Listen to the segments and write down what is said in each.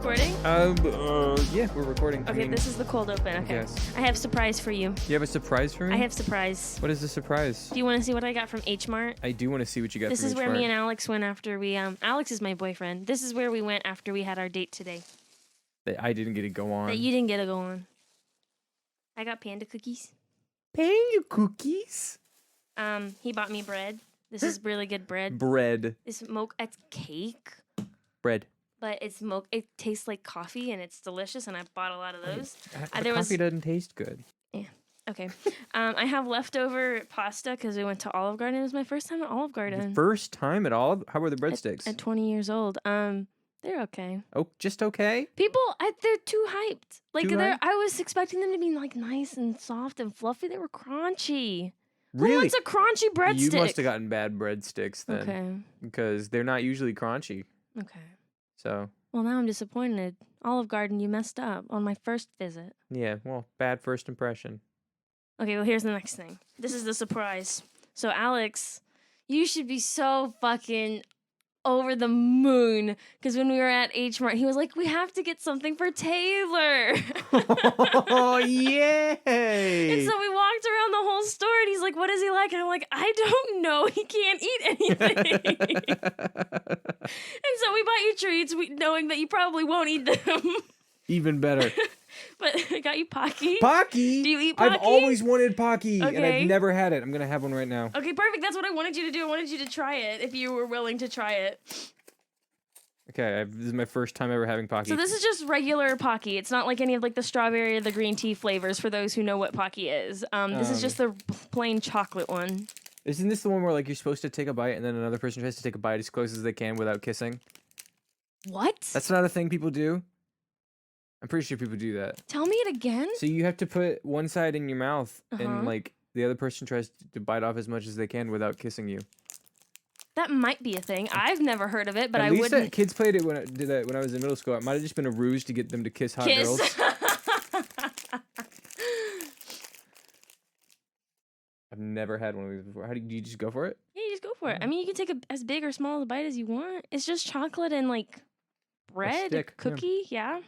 recording? Yeah, we're recording. Okay, this is the cold open. Okay. Yes. I have a surprise for you. You have a surprise for me? I have surprise. What is the surprise? Do you want to see what I got from H Mart? I do want to see what you got This from is where H-Mart. me and Alex went after we Alex is my boyfriend. This is where we went after we had our date today. That I didn't get to go on. That you didn't get to go on. I got panda cookies. Panda cookies? He bought me bread. This is really good bread. Bread. It's cake. Bread. But it's it tastes like coffee and it's delicious, and I bought a lot of those. Coffee doesn't taste good. Yeah. Okay. I have leftover pasta because we went to Olive Garden. It was my first time at Olive Garden. First time at Olive? How were the breadsticks? At 20 years old. They're okay. Oh, just okay? People, they're too hyped. Like, Too hyped? I was expecting them to be like nice and soft and fluffy. They were crunchy. Really? Who wants a crunchy breadstick? You must have gotten bad breadsticks then. Okay. Because they're not usually crunchy. Okay. So. Well, now I'm disappointed. Olive Garden, you messed up on my first visit. Yeah, well, bad first impression. Okay, well, here's the next thing. This is the surprise. So, Alex, you should be so fucking over the moon, because when we were at H Mart, he was like, we have to get something for Tayler. Oh, yay! And so we walked around the whole store, and he's like, what is he like? And I'm like, I don't know. He can't eat anything. And so we bought you treats, knowing that you probably won't eat them. Even better. But I got you Pocky. Pocky? Do you eat Pocky? I've always wanted Pocky, and Okay. I've never had it. I'm going to have one right now. Okay, perfect. That's what I wanted you to do. I wanted you to try it, if you were willing to try it. Okay, this is my first time ever having Pocky. So this is just regular Pocky. It's not like any of like the strawberry or the green tea flavors, for those who know what Pocky is. This is just the plain chocolate one. Isn't this the one where like you're supposed to take a bite and then another person tries to take a bite as close as they can without kissing? What? That's not a thing people do? I'm pretty sure people do that. Tell me it again. So you have to put one side in your mouth Uh-huh. and like the other person tries to bite off as much as they can without kissing you. That might be a thing. I've never heard of it, but At I least wouldn't. kids played it when I did that when I was in middle school. It might have just been a ruse to get them to kiss hot girls. I've never had one of these before. Do you just go for it? Yeah, you just go for it. I mean, you can take as big or small a bite as you want. It's just chocolate and like bread, stick, yeah. cookie. Yeah.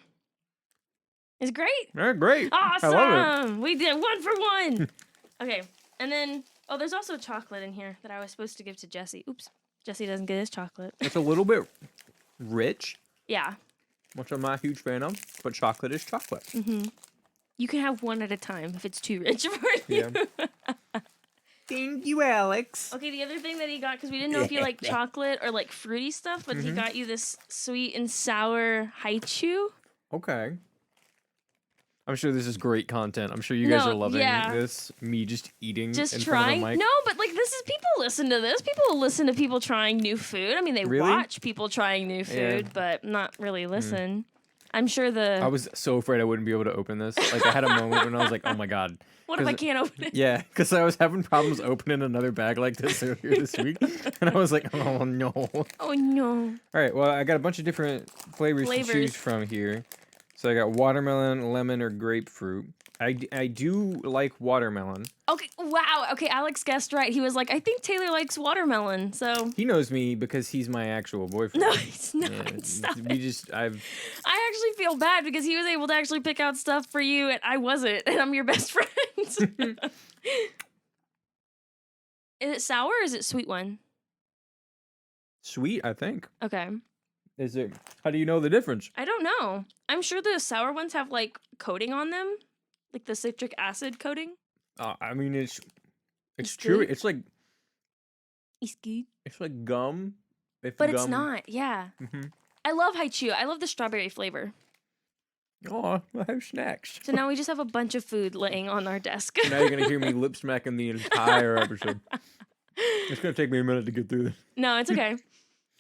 It's great. Yeah, great. Awesome. I love it. We did 1 for 1. Okay. And then, there's also chocolate in here that I was supposed to give to Jesse. Oops. Jesse doesn't get his chocolate. It's a little bit rich, Yeah. which I'm not a huge fan of, but chocolate is chocolate. Mm-hmm. You can have one at a time if it's too rich for you. Yeah. Thank you, Alex. Okay, the other thing that he got, because we didn't know if you like chocolate or like fruity stuff, but he got you this sweet and sour haichu. Okay. I'm sure this is great content. I'm sure you guys are loving this. Me just eating Just in trying. front of the mic. No, but like this is, people listen to this. People will listen to people trying new food. I mean, they Really? watch people trying new food, but not really listen. I'm sure I was so afraid I wouldn't be able to open this. Like I had a moment when I was like, "Oh my god." What if I can't open it? Yeah, because I was having problems opening another bag like this earlier this week, and I was like, "Oh no." Oh no. All right, well, I got a bunch of different flavors to choose from here. So I got watermelon, lemon, or grapefruit. I do like watermelon. Okay, wow. Okay, Alex guessed right. He was like, I think Tayler likes watermelon, so. He knows me because he's my actual boyfriend. No, he's not. Yeah, Stop we it. just, I actually feel bad because he was able to actually pick out stuff for you, and I wasn't, and I'm your best friend. Is it sour or is it sweet one? Sweet, I think. Okay. Is it? How do you know the difference? I don't know. I'm sure the sour ones have like coating on them, like the citric acid coating. I mean, it's It's true. good? It's like Iski. it's like gum. But it's not. Yeah. Mm-hmm. I love haichu. I love the strawberry flavor. Oh, I have snacks. So now we just have a bunch of food laying on our desk. Now you're gonna hear me lip smacking the entire episode. It's gonna take me a minute to get through this. No, it's okay.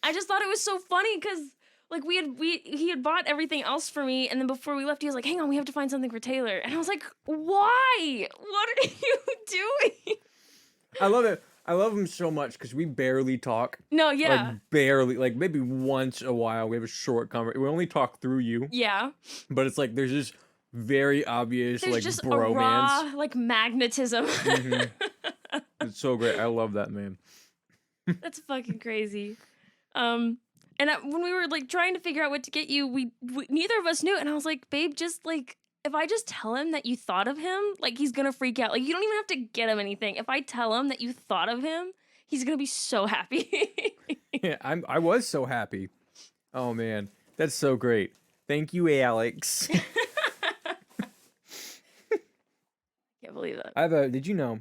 I just thought it was so funny because like he had bought everything else for me, and then before we left, he was like, "Hang on, we have to find something for Tayler." And I was like, "Why? What are you doing?" I love it. I love him so much because we barely talk. No, yeah, Like barely. Like maybe once a while we have a short conversation. We only talk through you. yeah. But it's like there's just very obvious There's like just bromance. a raw like magnetism. Mhm. It's so great. I love that man. That's fucking crazy. And when we were like trying to figure out what to get you, we neither of us knew. And I was like, babe, just like, if I just tell him that you thought of him, like he's gonna freak out. Like you don't even have to get him anything. If I tell him that you thought of him, he's gonna be so happy. Yeah, I was so happy. Oh man, that's so great. Thank you, Alex. Can't believe that. Did you know,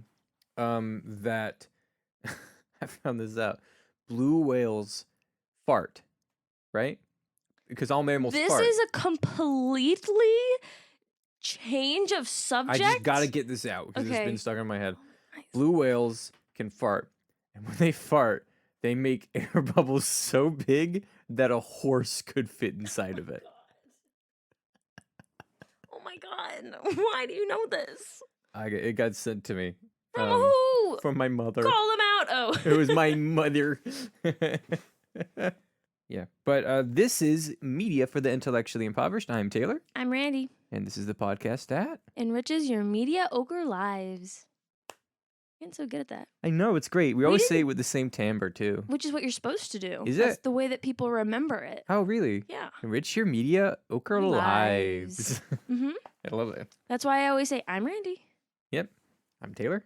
that I found this out? Blue whales fart, right? Because all mammals This fart. is a completely change of subject. I just gotta get this out because it's been stuck in my head. Nice. Blue whales can fart, and when they fart, they make air bubbles so big that a horse could fit inside of it. Oh my god! Why do you know this? It got sent to me. From who? From my mother. Call him out. Oh, It was my mother. Yeah, but this is Media for the Intellectually Impoverished. I'm Taylor. I'm Randy. And this is the podcast that enriches your mediocre lives. You're getting so good at that. I know, it's great. We always say it with the same timbre, too. Which is what you're supposed to do. Is That's it? the way that people remember it. Oh, really? Yeah. Enrich your mediocre lives. Mm-hmm. I love it. That's why I always say, I'm Randy. Yep. I'm Taylor.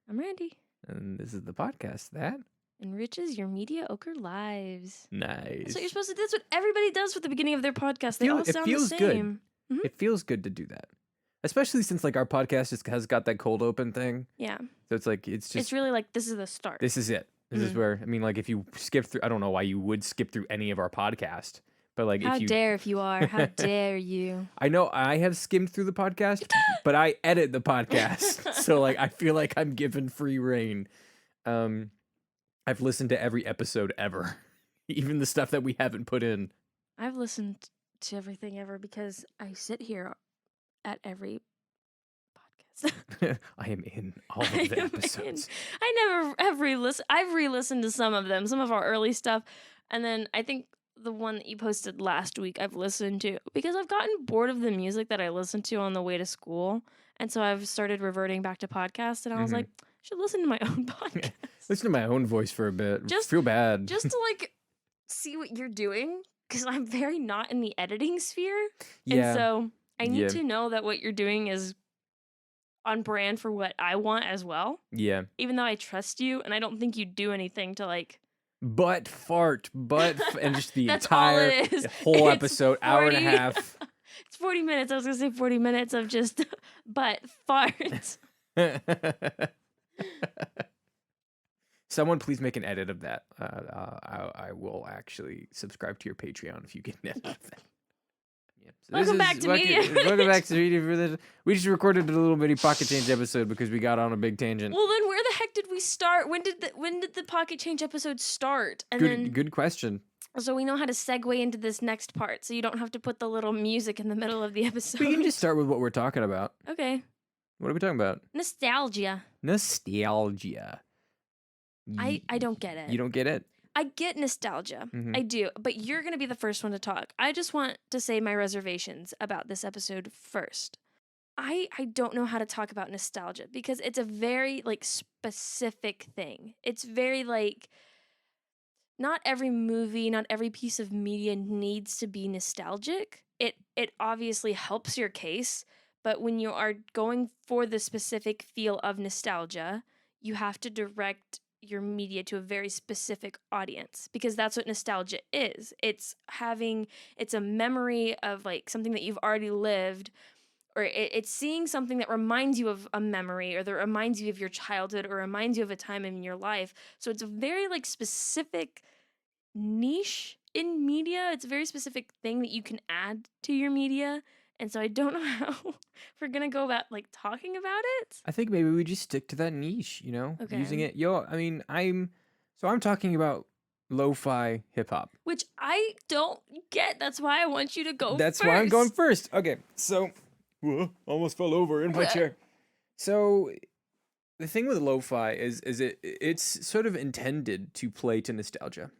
I'm Randy. And this is the podcast that enriches your mediocre lives. Nice. That's what you're supposed to do. That's what everybody does with the beginning of their podcast. They all sound the same. Good. Mm-hmm. It feels good to do that. Especially since like our podcast has got that cold open thing. Yeah. So it's like it's really like this is the start. This is it. This is where, I mean, like if you skip through, I don't know why you would skip through any of our podcast, but like How dare you are. How dare you. I know I have skimmed through the podcast, but I edit the podcast. So like I feel like I'm given free reign. I've listened to every episode ever. Even the stuff that we haven't put in. I've listened to everything ever because I sit here at every podcast. I am in all of the episodes. I never have re-listened. I've re-listened to some of them, some of our early stuff. And then I think the one that you posted last week I've listened to because I've gotten bored of the music that I listened to on the way to school. And so I've started reverting back to podcasts and I was like, I should listen to my own podcast. Listen to my own voice for a bit. Just feel bad. Just to like see what you're doing because I'm very not in the editing sphere. Yeah. And so I need to know that what you're doing is on brand for what I want as well. Yeah. Even though I trust you and I don't think you do anything to like fart, and just the That's entire all it is. whole It's episode, hour and a half. It's 40 minutes. I was going to say 40 minutes of just butt farts. Someone please make an edit of that. I will actually subscribe to your Patreon if you get an edit of that. Yeah. So Welcome back to Media. Welcome back to Media for this. We just recorded a little bitty pocket change episode because we got on a big tangent. Well, then where the heck did we start? When did the pocket change episode start? And good question. So we know how to segue into this next part, so you don't have to put the little music in the middle of the episode. We can just start with what we're talking about. Okay. What are we talking about? Nostalgia. I don't get it. You don't get it? I get nostalgia. Mm-hmm. I do. But you're going to be the first one to talk. I just want to say my reservations about this episode first. I don't know how to talk about nostalgia because it's a very like specific thing. It's very like not every movie, not every piece of media needs to be nostalgic. It obviously helps your case, but when you are going for the specific feel of nostalgia, you have to direct your media to a very specific audience because that's what nostalgia is. It's a memory of like something that you've already lived, or it's seeing something that reminds you of a memory or that reminds you of your childhood or reminds you of a time in your life. So it's a very like specific niche in media. It's a very specific thing that you can add to your media. And so I don't know how we're going to go about like talking about it. I think maybe we just stick to that niche, Okay. using it. I'm talking about lo-fi hip hop. Which I don't get. That's why I want you to go That's first. why I'm going first. Okay, so almost fell over in my chair. So the thing with lo-fi is it's sort of intended to play to nostalgia.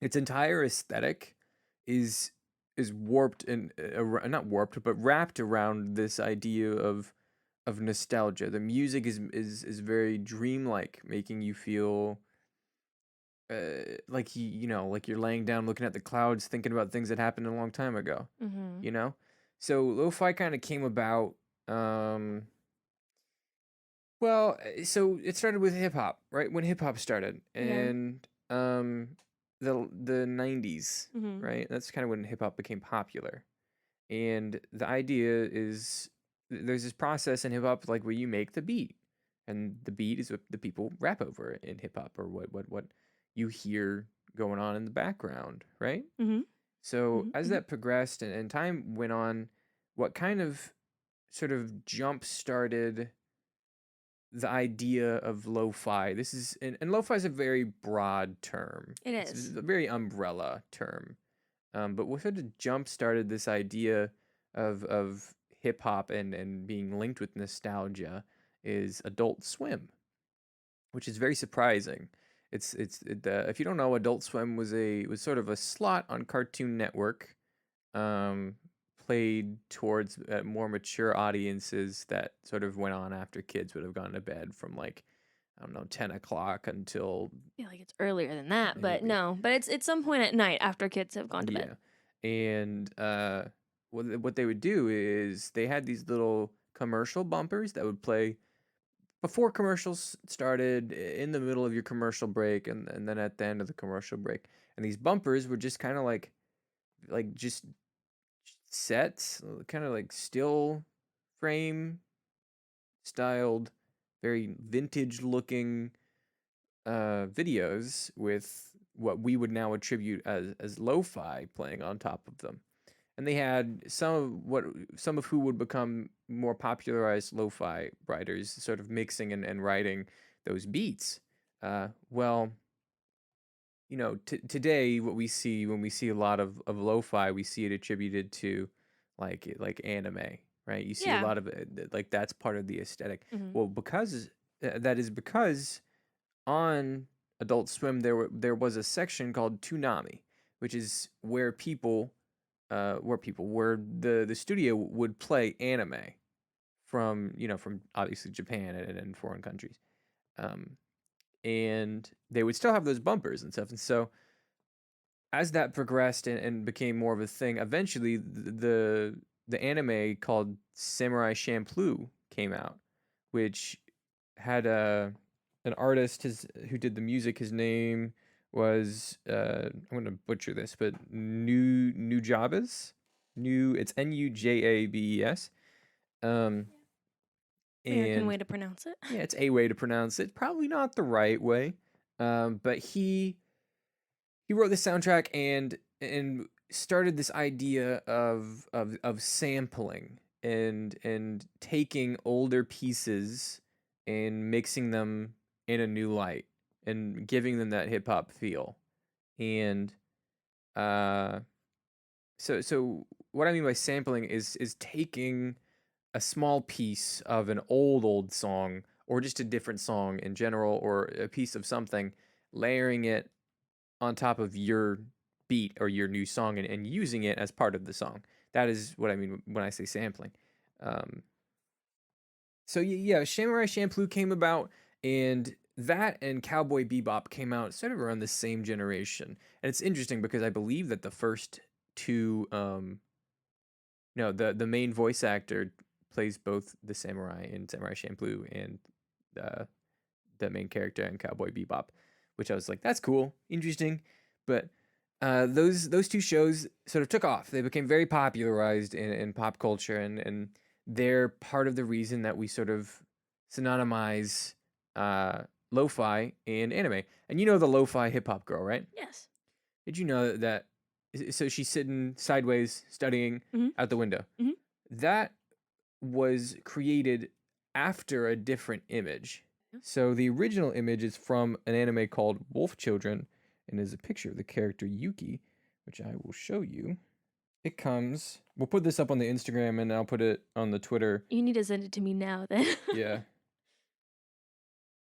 Its entire aesthetic is warped and not warped, but wrapped around this idea of nostalgia. The music is very dreamlike, making you feel like like you're laying down looking at the clouds, thinking about things that happened a long time ago. Mm-hmm. You know, so lo-fi kind of came about. Um, well, so it started with hip hop, right? When hip hop started, Yeah. and the '90s, Mm-hmm. right? That's kind of when hip hop became popular. And the idea is there's this process in hip hop like where you make the beat, and the beat is what the people rap over in hip hop, or what you hear going on in the background, right? Mm-hmm. So Mm-hmm. as that progressed and time went on, what kind of sort of jump started the idea of lo-fi. This is and lo-fi is a very broad term. It It's is. a very umbrella term. But what sort of jump started this idea of hip hop and being linked with nostalgia is Adult Swim, which is very surprising. If you don't know, Adult Swim was sort of a slot on Cartoon Network, um, played towards more mature audiences that sort of went on after kids would have gone to bed from like I don't know 10 o'clock until I feel like it's earlier than that, but maybe. no. But it's some point at night after kids have gone to bed. Yeah. And what they would do is they had these little commercial bumpers that would play before commercials started, in the middle of your commercial break, and then at the end of the commercial break. And these bumpers were just kind of like just sets, kind of like still frame styled, very vintage looking videos with what we would now attribute as lo-fi playing on top of them. And they had some of who would become more popularized lo-fi writers sort of mixing and writing those beats. Well, today what we see when we see a lot of lo-fi, we see it attributed to like anime, right? You see a Yeah. lot of it, like that's part of the aesthetic. Mm-hmm. Well, because that is because on Adult Swim there was a section called Toonami, which is where the studio would play anime from obviously Japan and foreign countries. Um, and they would still have those bumpers and stuff. And so as that progressed and became more of a thing, eventually the anime called Samurai Champloo came out, which had an artist who did the music. His name was I'm gonna butcher this, but Nujabes. It's Nujabes. Um, American and way to pronounce it. yeah, it's a way to pronounce it. Probably not the right way. But he wrote the soundtrack and started this idea of sampling and taking older pieces and mixing them in a new light and giving them that hip hop feel. And uh so what I mean by sampling is taking a small piece of an old song or just a different song in general or a piece of something, layering it on top of your beat or your new song and using it as part of the song. That is what I mean when I say sampling. Um, so yeah, Samurai Champloo came about, and that and Cowboy Bebop came out sort of around the same generation. And it's interesting because I believe that the first two, no, the main voice actor plays both the samurai in Samurai Champloo and uh, the main character in Cowboy Bebop, which I was like, that's cool, interesting. But those two shows sort of took off. They became very popularized in pop culture, and they're part of the reason that we sort of synonymize lo-fi and anime. And you know the lo-fi hip hop girl, right? Yes. Did you know that? So she's sitting sideways, studying Mm-hmm. out the window. Mm-hmm. That was created after a different image. Yeah. So the original image is from an anime called Wolf Children and is a picture of the character Yuki, which I will show you. We'll put this up on the Instagram and I'll put it on the Twitter. You need to send it to me now then. Yeah.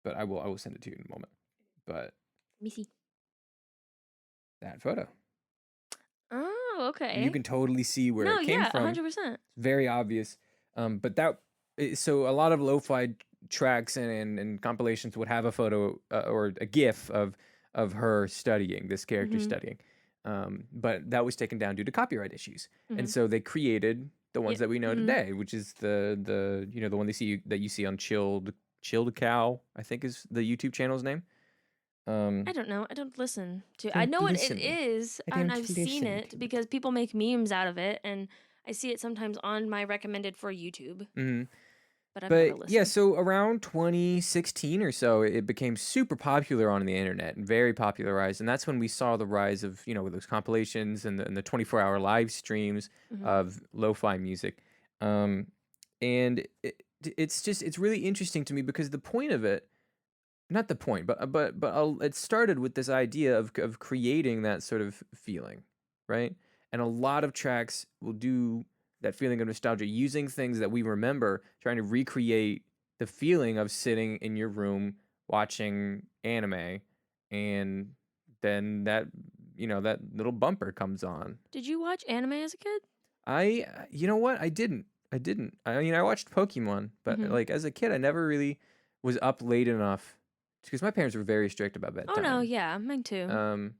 But I will send it to you in a moment. But Let me see. that photo. Oh, okay. You can totally see where no, it came yeah, from. 100%. It's very obvious. So a lot of lo-fi tracks and compilations would have a photo or a GIF of of her studying this character Mhm. studying. But that was taken down due to copyright issues. And Mhm. so they created the Yeah. ones that we know Mhm. today, which is the the one that you see on Chilled Cow, I think is the YouTube channel's name. I don't know. I don't listen to. I Don't know what it listen. is, I and don't I've seen listen it to it. because people make memes out of it, and I see it sometimes on my recommended for YouTube, Hmm. but I've never But yeah, listened. so around 2016 or so, it became super popular on the internet and very popularized. And that's when we saw the rise of, those compilations and the 24-hour live streams Hmm. of lo-fi music. Um, and it's really interesting to me because the point of it, not the point, but it started with this idea of creating that sort of feeling, right? And a lot of tracks will do that feeling of nostalgia using things that we remember, trying to recreate the feeling of sitting in your room watching anime, and then that little bumper comes on. Did you watch anime as a kid? You know what? I didn't. I didn't. I mean, I watched Pokemon, but Hmm. like as a kid, I never really was up late enough because my parents were very strict about Oh no, bedtime. yeah, mine too. Um,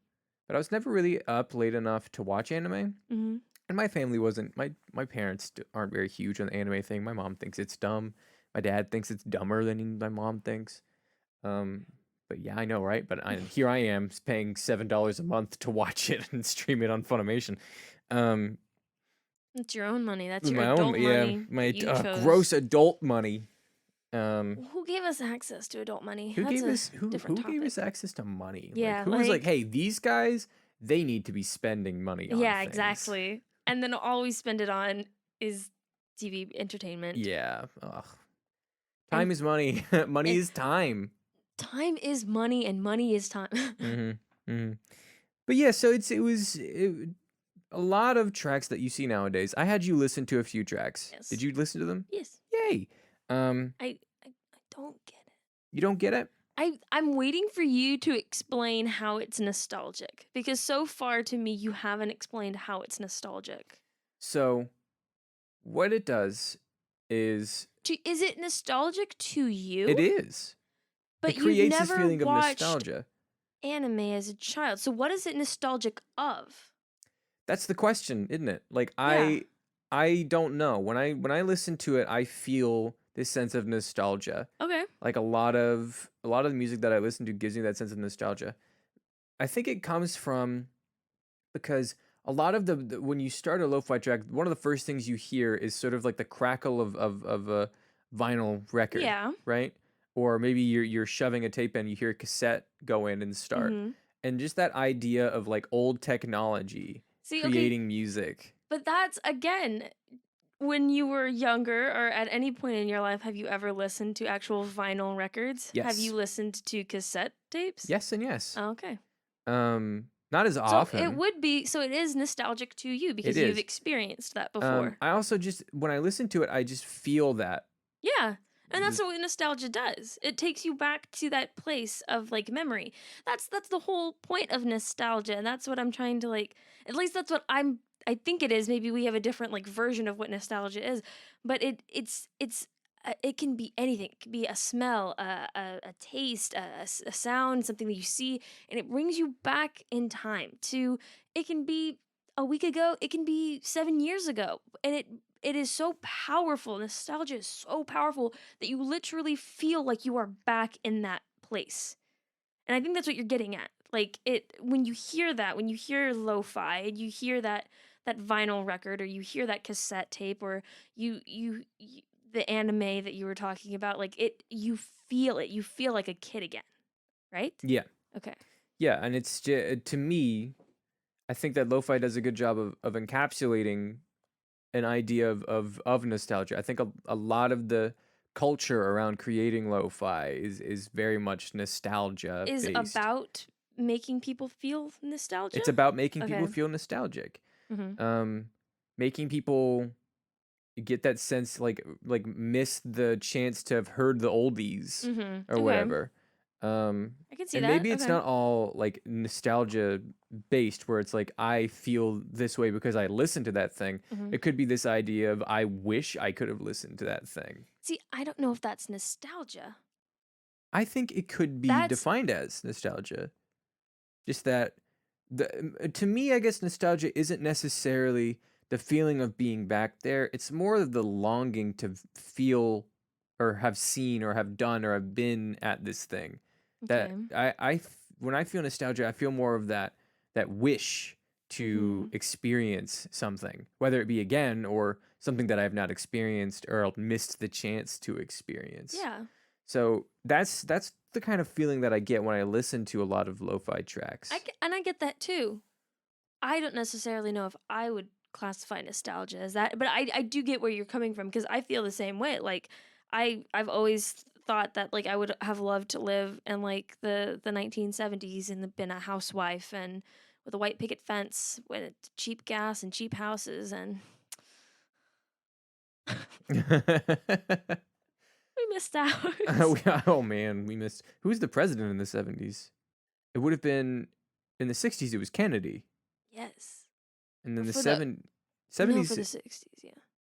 but I was never really up late enough to watch anime, Hmm. and my family wasn't. My parents aren't very huge on the anime thing. My mom thinks it's dumb. My dad thinks it's dumber than my mom thinks. Um, but yeah, I know, right? But here I am paying $7 a month to watch it and stream it on Funimation. Um, It's your own money. That's With your my own, adult yeah, money that my you chose. gross adult money. Um, Who gave us access to adult money? who That's gave a us different who gave us topic. access to money? Like, Yeah, who was like, like hey, these guys, they need to be spending money on yeah, things. exactly. And then all we spend it on is TV entertainment. Yeah. Ugh. And Time is money. Money and is time. time is money and money is time. Hmm. Hmm. But yeah, so a lot of tracks that you see nowadays. I had you listen to a few tracks. Did Yes. you listen to them? Yes. Yay. Um, I don't get it. you don't get it? I'm waiting for you to explain how it's nostalgic because so far to me you haven't explained how it's nostalgic. So what it does is Is it nostalgic to it you? is. It But you've creates this never feeling of watched nostalgia. anime as a child. So what is it nostalgic of? That's the question, isn't it? Like Yeah. I don't know. When I listen to it, I feel this sense of nostalgia. Okay. Like a lot of the music that I listen to gives me that sense of nostalgia. I think it comes from because a lot of when you start a lo-fi track, one of the first things you hear is sort of like the crackle of a vinyl record, Yeah. right? Or maybe you're shoving a tape in, you hear a cassette go in and start. Mhm. And just that idea of like old technology See, okay, creating music. but that's again when you were younger or at any point in your life have you ever listened to actual vinyl records? Have you Yes. listened to cassette tapes? Yes and yes. Oh, okay. Not as So it often. would be so it is nostalgic to you It because you've is. experienced that before. I also just when I listen to it, I just feel that. Yeah. And that's This, what nostalgia does. It takes you back to that place of like memory. That's the whole point of nostalgia. And that's what I'm trying to like at least that's what I think it is. Maybe we have a different like version of what nostalgia is, but it's it can be anything. It can be a smell, a taste, a sound, something that you see, and it brings you back in time to. It can be a week ago. It can be 7 years ago, and it is so powerful. Nostalgia is so powerful that you literally feel like you are back in that place. And I think that's what you're getting at. Like it when you hear that, when you hear lo-fi, and you hear that vinyl record or you hear that cassette tape or you the anime that you were talking about, like you feel it. You feel like a kid again, right? yeah. Okay. Yeah, and to me, I think that lo-fi does a good job of encapsulating an idea of nostalgia. I think a lot of the culture around creating lo-fi is very much nostalgia Is based. about making people feel nostalgia? It's about making people Okay. feel nostalgic. Mhm. Um Making people get that sense like miss the chance to have heard the oldies Mhm. or Okay. whatever. Um I can see and that. maybe it's Okay. not all like nostalgia based where it's like I feel this way because I listened to that thing. Mhm. It could be this idea of I wish I could have listened to that thing. See, I don't know if that's nostalgia. I think it could be That's defined as nostalgia. Just that to me, I guess nostalgia isn't necessarily the feeling of being back there. It's more of the longing to feel or have seen or have done or have been at this thing. Okay. That when I feel nostalgia, I feel more of that wish to experience something, whether it be again or something that I have not experienced or missed the chance to experience. Yeah. So that's the kind of feeling that I get when I listen to a lot of lo-fi tracks. I get that too. I don't necessarily know if I would classify nostalgia as that, but I do get where you're coming from because I feel the same way. Like I've always thought that like I would have loved to live in like the 1970s and been a housewife and with a white picket fence with cheap gas and cheap houses and we missed out. Oh man, we missed. Who was the president in the 70s? It would have been in the 60s. It was Kennedy, Yes. and then the For 70s. No, for the 60s, yeah.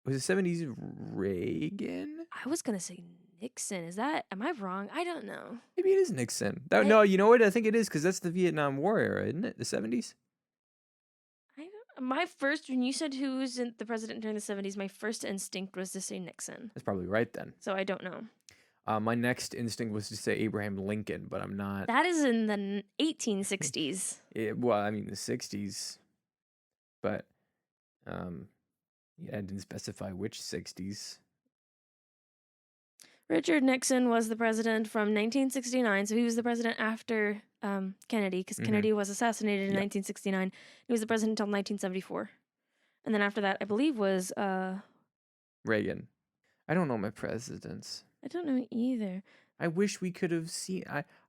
Was the 70s Reagan? I was gonna say Nixon. Am I wrong? I don't know. Maybe it is Nixon. No, you know what? I think it is because that's the Vietnam War era, isn't it? The 70s. When you said who was the president during the 70s, my first instinct was to say Nixon. That's probably right then. So I don't know. My next instinct was to say Abraham Lincoln, but I'm not. That is in the 1860s. Well, I mean the 60s, but yeah, I didn't specify which 60s. Richard Nixon was the president from 1969, so he was the president after Kennedy, because Kennedy was assassinated in 1969. He was the president until 1974. And then after that, I believe, was... Reagan. I don't know my presidents. I don't know either. I wish we could have seen...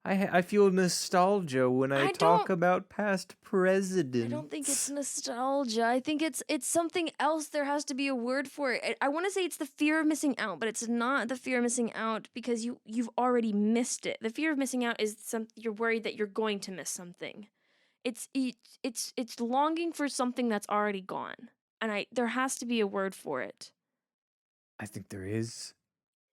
I feel nostalgia when I talk about past presidents. I don't think it's nostalgia. I think it's something else. There has to be a word for it. I want to say it's the fear of missing out, but it's not the fear of missing out because you've already missed it. The fear of missing out is you're worried that you're going to miss something. It's longing for something that's already gone, and there has to be a word for it. I think there is.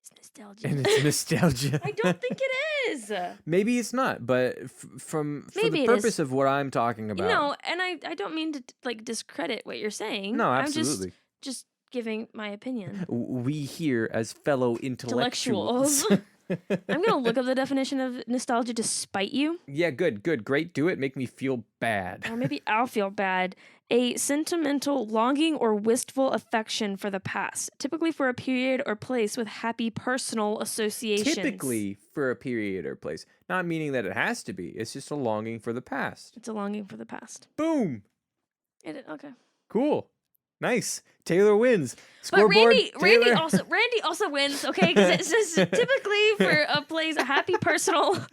It's nostalgia. And it's nostalgia. I don't think it is. Maybe it's not, but for the purpose of what I'm talking about. No, and I don't mean to like discredit what you're saying. No, absolutely. I'm just giving my opinion. We here as fellow intellectuals. I'm gonna look up the definition of nostalgia to spite you. Yeah, good, great. Do it. Make me feel bad. Or maybe I'll feel bad. A sentimental longing or wistful affection for the past, typically for a period or place with happy personal associations. Typically for a period or place. Not meaning that it has to be. It's just a longing for the past. It's a longing for the past. Boom. Okay. Cool. Nice. Tayler wins. Scoreboard. But Randy also wins, okay? Because it's just typically for a place, a happy personal.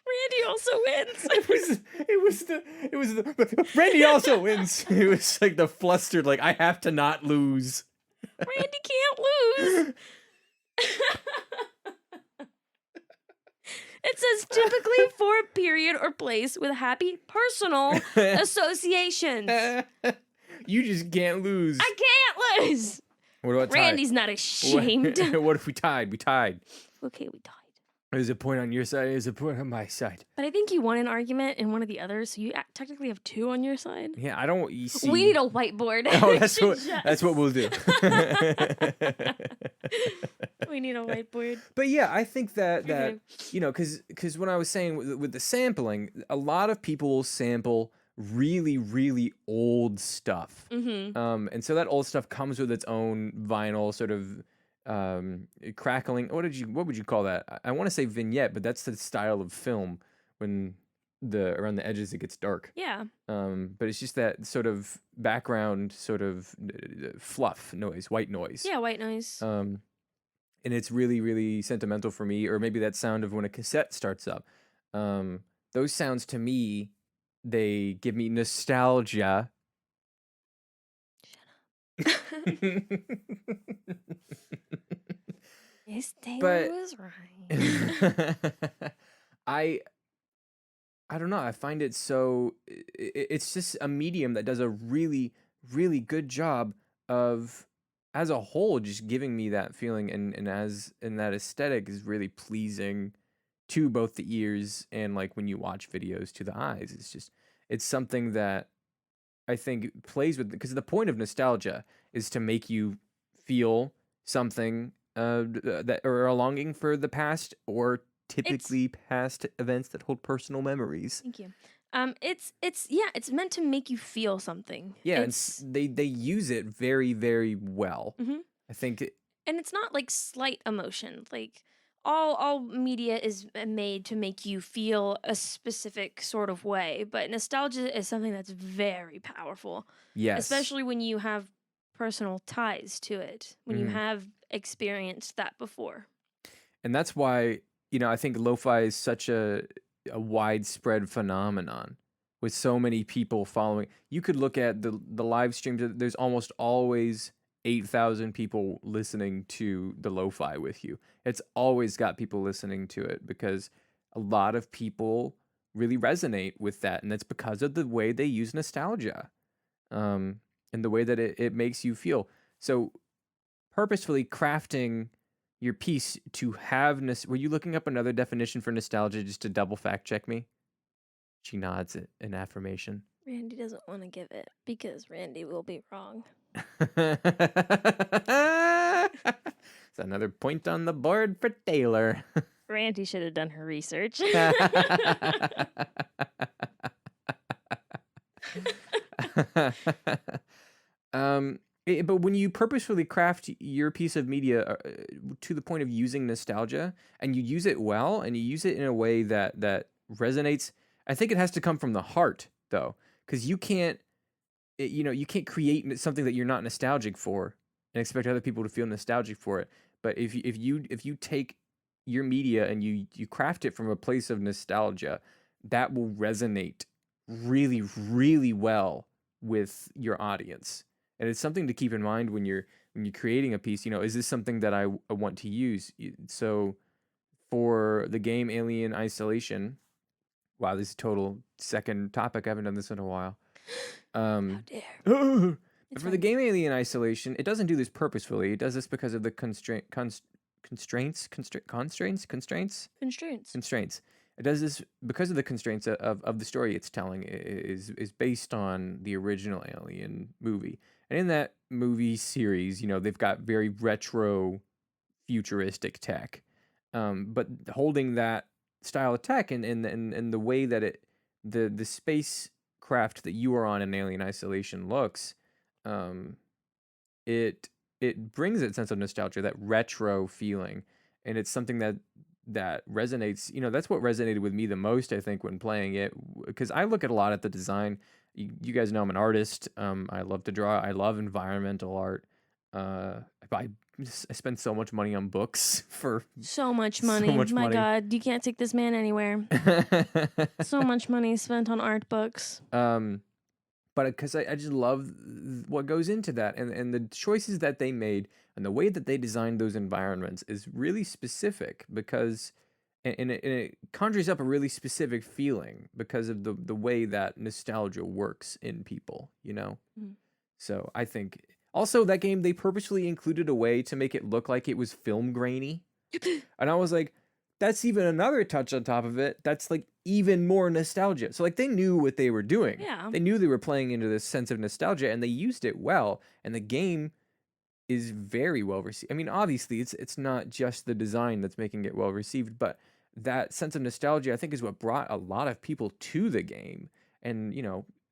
Randy also wins. It was the Randy also wins. It was like the flustered, like I have to not lose. Randy can't lose. It says typically for a period or place with happy personal associations. You just can't lose. I can't lose. What about Randy's not ashamed. What if we tied? We tied. Okay, we tied. There's a point on your side. There's a point on my side. But I think you won an argument in one of the others, so you technically have two on your side. Yeah, I don't. You see... We need a whiteboard. Oh, that's what we'll do. We need a whiteboard. But yeah, I think that because when I was saying with the sampling, a lot of people will sample really, really old stuff. Mm-hmm. And so that old stuff comes with its own vinyl sort of crackling. What would you call that? I want to say vignette, but that's the style of film when around the edges it gets dark. Yeah. But it's just that sort of background sort of fluff noise, white noise. Yeah, white noise. And it's really, really sentimental for me, or maybe that sound of when a cassette starts up. Those sounds to me, they give me nostalgia. Shut up. Yes, Tayler was right. I don't know. I find it so. It's just a medium that does a really, really good job of, as a whole, just giving me that feeling, and that aesthetic is really pleasing to both the ears and like when you watch videos to the eyes. It's something that I think plays with, because the point of nostalgia is to make you feel something that, or a longing for the past, or typically past events that hold personal memories. Thank you. It's meant to make you feel something. Yeah, they use it very, very well. Mm-hmm. I think and it's not like slight emotion. Like all media is made to make you feel a specific sort of way, but nostalgia is something that's very powerful. yes. Especially when you have personal ties to it, when you have experienced that before. And that's why, I think lo-fi is such a widespread phenomenon with so many people following. You could look at the live streams. There's almost always 8,000 people listening to the lo-fi with you. It's always got people listening to it because a lot of people really resonate with that. And that's because of the way they use nostalgia, and the way that it makes you feel. So purposefully crafting your piece to have were you looking up another definition for nostalgia just to double fact check me? She nods in affirmation. Randy doesn't want to give it because Randy will be wrong. It's another point on the board for Tayler. Randy should have done her research. But when you purposefully craft your piece of media to the point of using nostalgia, and you use it well, and you use it in a way that resonates, I think it has to come from the heart, though, because you can't create something that you're not nostalgic for and expect other people to feel nostalgic for it. But if you take your media and you craft it from a place of nostalgia, that will resonate really, really well with your audience. And it's something to keep in mind when you're creating a piece. Is this something that I want to use? So for the game Alien Isolation, wow, this is a total second topic. I haven't done this in a while. How dare. For the game Alien Isolation, it doesn't do this purposefully. It does this because of the constraints. It does this because of the constraints of the story it's telling is based on the original Alien movie. And in that movie series, they've got very retro futuristic tech. But holding that style of tech and the way that the spacecraft that you are on in Alien Isolation looks, it brings that sense of nostalgia, that retro feeling. And it's something that resonates. That's what resonated with me the most, I think, when playing it, because I look at a lot at the design. You guys know I'm an artist. I love to draw. I love environmental art. I spend so much money on books for so much money. My God, you can't take this man anywhere. So much money spent on art books. But because I just love what goes into that, and the choices that they made and the way that they designed those environments is really specific, because and it conjures up a really specific feeling because of the way that nostalgia works in people, So I think also that game, they purposely included a way to make it look like it was film grainy. And I was like, that's even another touch on top of it. That's like even more nostalgia. So like they knew what they were doing. Yeah. They knew they were playing into this sense of nostalgia, and they used it well. And the game is very well received. I mean, obviously it's not just the design that's making it well received, but that sense of nostalgia, I think, is what brought a lot of people to the game. And,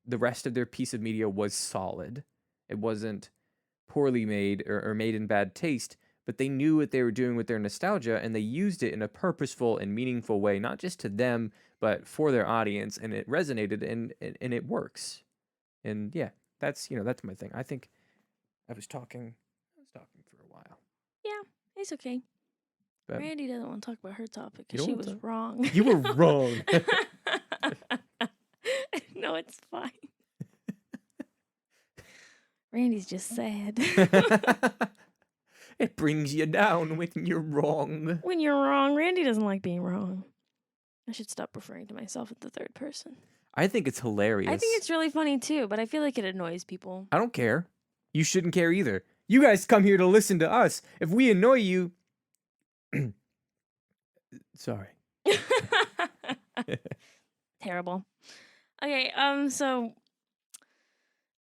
the rest of their piece of media was solid. It wasn't poorly made or made in bad taste, but they knew what they were doing with their nostalgia, and they used it in a purposeful and meaningful way, not just to them, but for their audience, and it resonated, and it works. And yeah, that's my thing. I think I was talking for a while. Yeah, it's okay. But Randy doesn't want to talk about her topic because she was wrong. You were wrong. No, it's fine. Randy's just sad. It brings you down when you're wrong. When you're wrong. Randy doesn't like being wrong. I should stop referring to myself in the third person. I think it's hilarious. I think it's really funny too, but I feel like it annoys people. I don't care. You shouldn't care either. You guys come here to listen to us. If we annoy you... Sorry. Terrible. Okay, so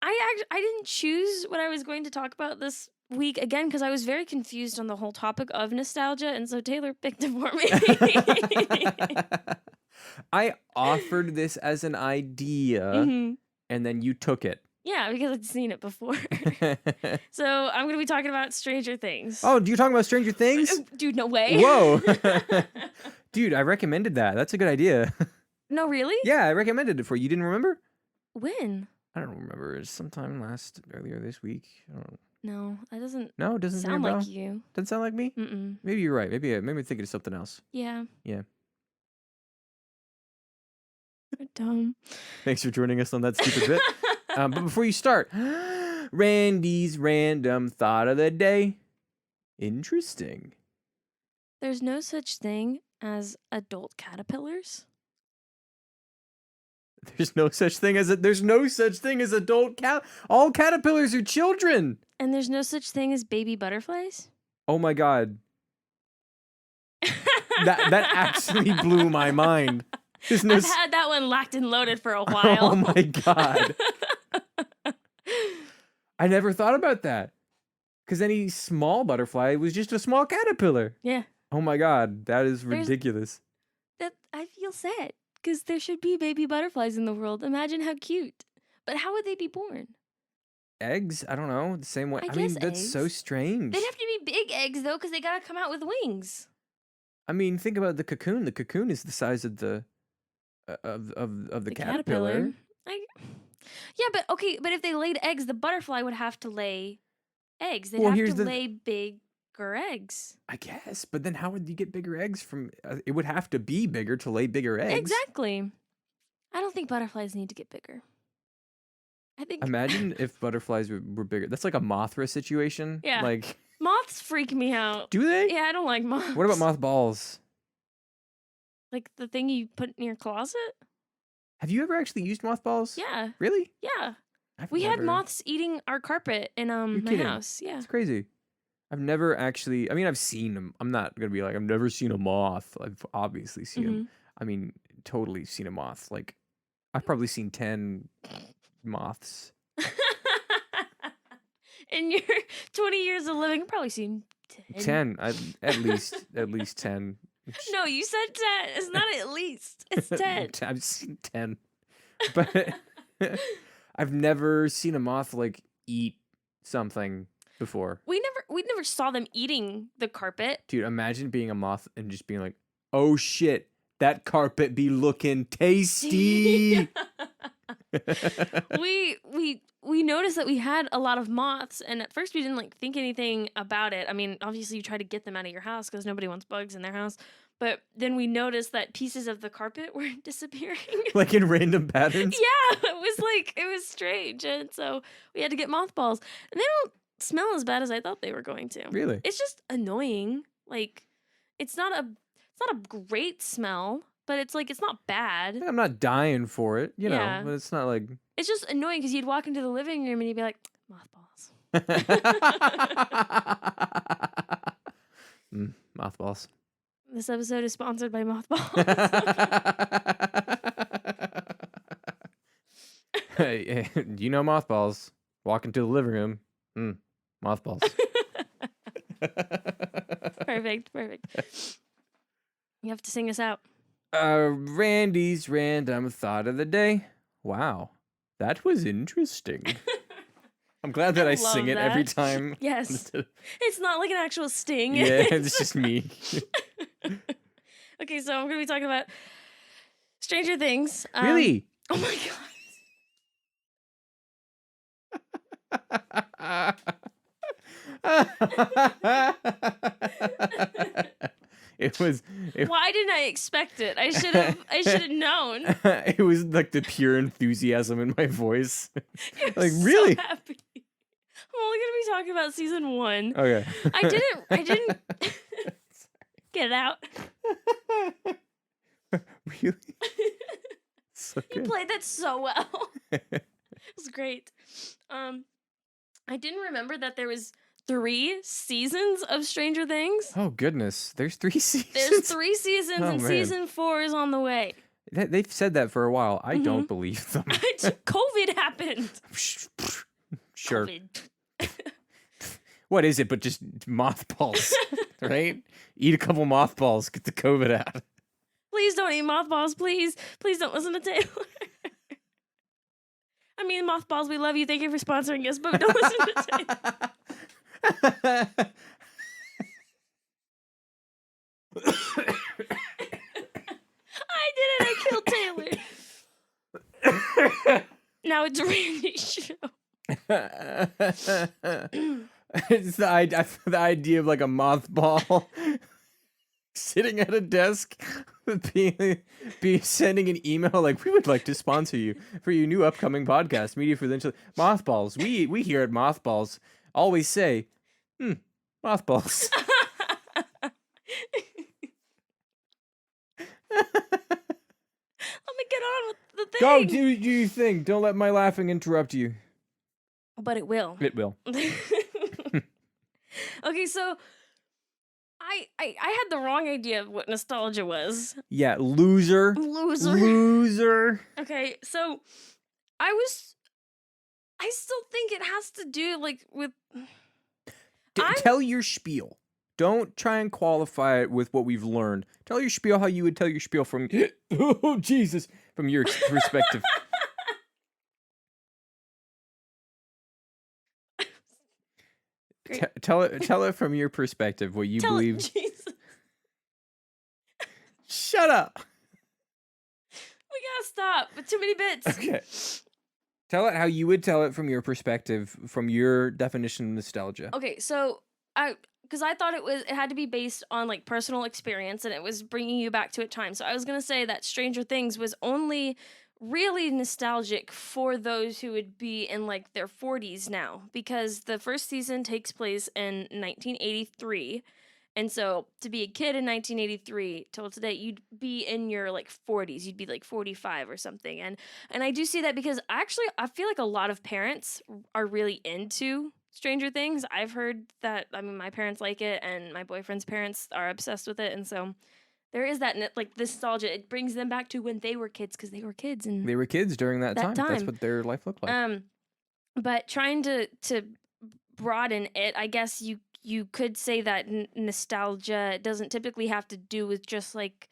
I didn't choose what I was going to talk about this week again because I was very confused on the whole topic of nostalgia, and so Taylor picked it for me. I offered this as an idea, Mhm. and then you took it. Yeah, because I'd seen it before. So I'm gonna be talking about Stranger Things. Oh, do you talking about Stranger Things? Dude, no way. Whoa. Dude, I recommended that. That's a good idea. No, really? Yeah, I recommended it for you. You didn't remember? When? I don't remember. It's sometime earlier this week. I don't know. No, that doesn't No, it doesn't ring a sound bell? like you. Doesn't sound like me? Mm-mm. Maybe you're right. Maybe I'm thinking of something else. Yeah. Yeah. You're dumb. Thanks for joining us on that stupid bit. But before you start, Randy's random thought of the day. Interesting. There's no such thing as adult caterpillars. There's no such thing as adult cat. All caterpillars are children. And there's no such thing as baby butterflies? Oh my god. That actually blew my mind. There's no I've had that one locked and loaded for a Oh while. my god. I never thought about that. Because any small butterfly was just a small caterpillar. Yeah. Oh my god, that is ridiculous. That I feel sad because there should be baby butterflies in the world. Imagine how cute. But how would they be born? Eggs? I don't know. The same way. I I mean, guess that's so eggs. strange. They'd have to be big eggs though, because they gotta come out with wings. I mean, think about the cocoon. The cocoon is the size of the the caterpillar. Yeah, but okay, but if they laid eggs, the butterfly would have to lay eggs. They'd Well, have here's to the- lay bigger eggs. I guess, but then how would you get bigger eggs from? It would have to be bigger to lay bigger eggs. Exactly. I don't think butterflies need to get bigger. I think Imagine if butterflies were bigger. That's like a Mothra situation. Yeah. Like, moths freak me out. do they? Yeah, I don't like moths. What about mothballs? Like the thing you put in your closet? Have you ever actually used mothballs? Yeah. Really? Yeah. I've We had never. moths eating our carpet in my kidding. house. Yeah. It's crazy. I've never actually. I mean, I've seen them. I'm not gonna be like I've never seen a moth. I've obviously seen them. I mean, totally seen a moth. Like, I've probably seen 10 moths. In your 20 years of living, you've probably seen 10. 10, at least 10. No, you said 10. It's not at least. It's 10. I've seen 10, but I've never seen a moth like eat something before. We never saw them eating the carpet. Dude, imagine being a moth and just being like, "Oh shit, that carpet be looking tasty." we noticed that we had a lot of moths, and at first we didn't like think anything about it. I mean, obviously you try to get them out of your house because nobody wants bugs in their house. But then we noticed that pieces of the carpet were disappearing. Like in random patterns? Yeah, it was strange. And so we had to get mothballs. And they don't smell as bad as I thought they were going to. Really? It's just annoying. Like it's not a great smell, but it's not bad. I'm not dying for it, you know, Yeah. but it's not like It's just annoying because you'd walk into the living room and you'd be like, mothballs. Mothballs. This episode is sponsored by Mothballs. Hey, you know mothballs. Walk into the living room. Mothballs. Perfect. You have to sing us out. Randy's random thought of the day. Wow, that was interesting. I'm glad that I sing love it every that. time. Yes. It's not like an actual sting. Yeah, it's just me. Okay, so I'm going to be talking about Stranger Things. Really? Oh my It was. God. Why didn't I expect it? I should have known. It was like the pure enthusiasm in my voice. You're Like, so really? happy. I'm only going to be talking about season 1. Okay. I didn't get it out. Really? So You good. played that so well. It was great. I didn't remember that there was 3 seasons of Stranger Things. Oh goodness, there's 3 seasons. There's 3 seasons, Oh, and man. season 4 is on the way. They've said that for a while. I don't believe them. COVID happened. Sure. COVID. What is it but just mothballs, right? Eat a couple mothballs, get the COVID out. Please don't eat mothballs. Please don't listen to Taylor. I mean, Mothballs, we love you. Thank you for sponsoring us, but don't listen to Taylor. I did it. I killed Taylor. Now it's Randy's show. It's the idea of like a mothball sitting at a desk, be sending an email like, we would like to sponsor you for your new upcoming podcast, Media for the Mothballs. We here at Mothballs always say, mothballs. Let me get on with the thing. Go do your thing. Don't let my laughing interrupt you. But it will. It will. Okay, so I had the wrong idea of what nostalgia was. Yeah, loser. Okay, so I still think it has to do like with Tell your spiel. Don't try and qualify it with what we've learned. Tell your spiel how you would tell your spiel from oh Jesus, from your perspective. Tell it from your perspective what you believe. Jesus. Shut up. We gotta stop with too many bits. Okay. Tell it how you would tell it from your perspective, from your definition of nostalgia. Okay, so because I thought it had to be based on like personal experience and it was bringing you back to a time. So I was gonna say that Stranger Things was only really nostalgic for those who would be in like their 40s now, because the first season takes place in 1983. And so to be a kid in 1983 till today, you'd be in your like 40s. You'd be like 45 or something. And I do see that because actually I feel like a lot of parents are really into Stranger Things. I've heard that, I mean, my parents like it and my boyfriend's parents are obsessed with it. And so there is that like nostalgia. It brings them back to when they were kids, because they were kids and they were kids during that time. That's what their life looked like. But trying to broaden it, I guess you could say that nostalgia doesn't typically have to do with just like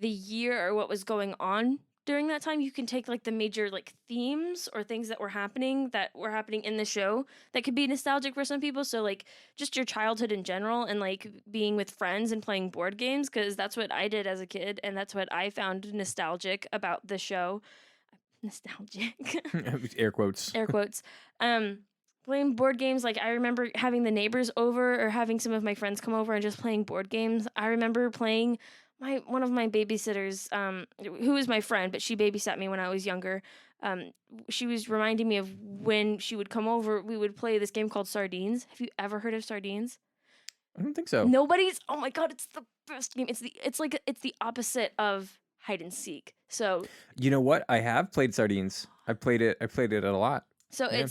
the year or what was going on during that time. You can take like the major like themes or things that were happening in the show that could be nostalgic for some people. So like just your childhood in general and like being with friends and playing board games, because that's what I did as a kid and that's what I found nostalgic about the show. Nostalgic. Air quotes. Air quotes. Playing board games, like I remember having the neighbors over or having some of my friends come over and just playing board games. I remember playing one of my babysitters, who is my friend, but she babysat me when I was younger. She was reminding me of when she would come over, we would play this game called Sardines. Have you ever heard of Sardines? I don't think so. Nobody's. Oh my God, it's the best game. It's the opposite of hide and seek. So you know what? I have played Sardines. I played it a lot. So yeah.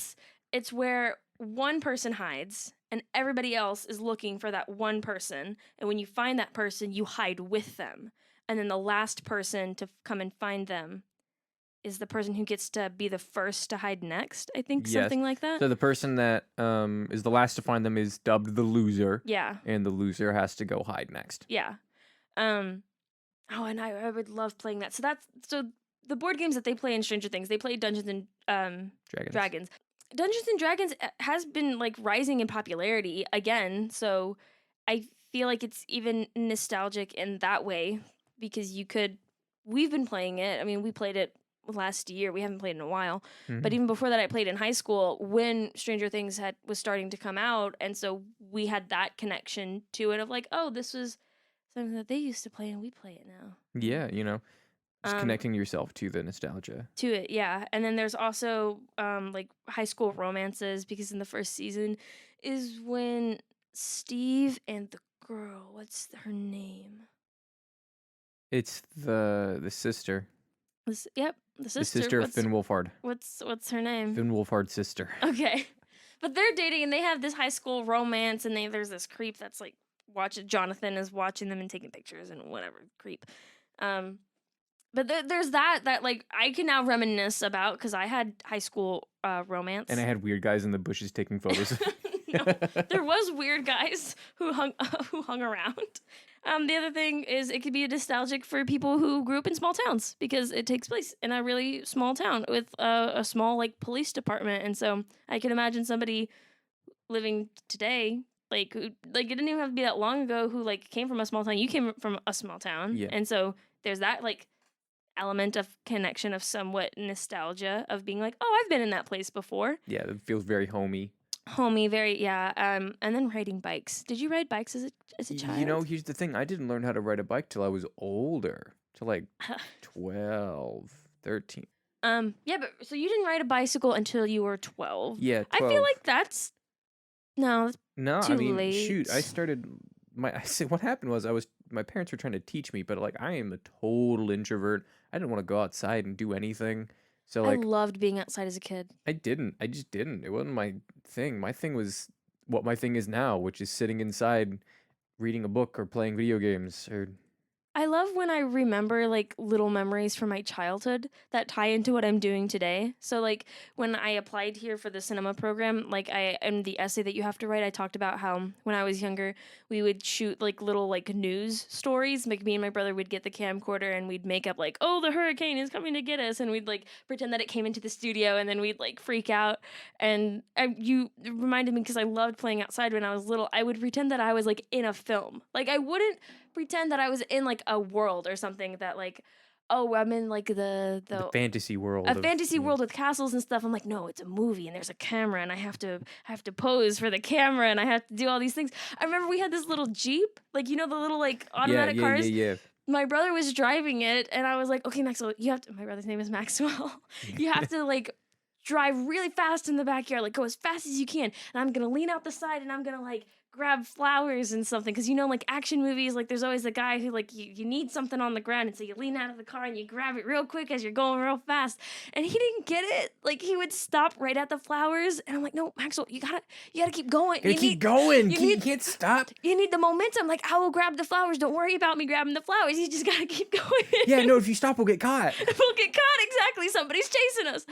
It's where one person hides and everybody else is looking for that one person. And when you find that person, you hide with them. And then the last person to come and find them is the person who gets to be the first to hide next. I think something like that. So the person that is the last to find them is dubbed the loser. Yeah. And the loser has to go hide next. Yeah. And I would love playing that. So the board games that they play in Stranger Things, they play Dungeons and Dragons. Dungeons and Dragons has been like rising in popularity again, so I feel like it's even nostalgic in that way because we've been playing it. I mean, we played it last year. We haven't played in a while, but even before that, I played in high school when Stranger Things was starting to come out, and so we had that connection to it of like, oh, this was something that they used to play and we play it now. Yeah, just connecting yourself to the nostalgia. To it, yeah. And then there's also like high school romances, because in the first season is when Steve and the girl, what's her name? It's the sister. The sister. The sister of Finn Wolfhard. What's her name? Finn Wolfhard's sister. Okay. But they're dating and they have this high school romance, and there's this creep that's like Jonathan is watching them and taking pictures and whatever, creep. But there's that like I can now reminisce about because I had high school romance. And I had weird guys in the bushes taking photos. No, there was weird guys who hung around. The other thing is it could be nostalgic for people who grew up in small towns because it takes place in a really small town with a small like police department, and so I can imagine somebody living today like who like it didn't even have to be that long ago who like came from a small town. You came from a small town, Yeah. and so there's that like element of connection of somewhat nostalgia of being like, oh, I've been in that place before. Yeah, it feels very homey. Homey, very yeah. And then riding bikes. Did you ride bikes as a child? You know, here's the thing. I didn't learn how to ride a bike till I was older. Till like 12, 13. Yeah, but so you didn't ride a bicycle until you were 12. Yeah, 12. I feel like that's no. No, too I mean, late. shoot, I started what happened was my parents were trying to teach me, but like I am a total introvert. I didn't want to go outside and do anything. So I like loved being outside as a kid. I just didn't. It wasn't my thing. My thing was what my thing is now, which is sitting inside reading a book or playing video games or I love when I remember like little memories from my childhood that tie into what I'm doing today. So like when I applied here for the cinema program, like I in the essay that you have to write, I talked about how when I was younger, we would shoot like little like news stories. Like me and my brother would get the camcorder and we'd make up like, oh, the hurricane is coming to get us, and we'd like pretend that it came into the studio, and then we'd like freak out. And you reminded me because I loved playing outside when I was little. I would pretend that I was like in a film. Like I wouldn't pretend that I was in like a world or something that like, oh, I'm in like the fantasy world. A fantasy world with castles and stuff. I'm like, no, it's a movie and there's a camera and I have to pose for the camera and I have to do all these things. I remember we had this little Jeep, like you know the little like automatic cars. Yeah. My brother was driving it and I was like, okay, Maxwell, you have to. My brother's name is Maxwell. You have to like drive really fast in the backyard, like go as fast as you can, and I'm gonna lean out the side and I'm gonna like grab flowers and something, because you know like action movies, like there's always a guy who like you need something on the ground, and so you lean out of the car and you grab it real quick as you're going real fast, and he didn't get it. Like he would stop right at the flowers and I'm like, no, Maxwell, you gotta keep going. You keep going. You can't stop. You need the momentum. Like I will grab the flowers, don't worry about me grabbing the flowers, you just gotta keep going. Yeah, no, if you stop we'll get caught. We'll get caught, exactly. Somebody's chasing us.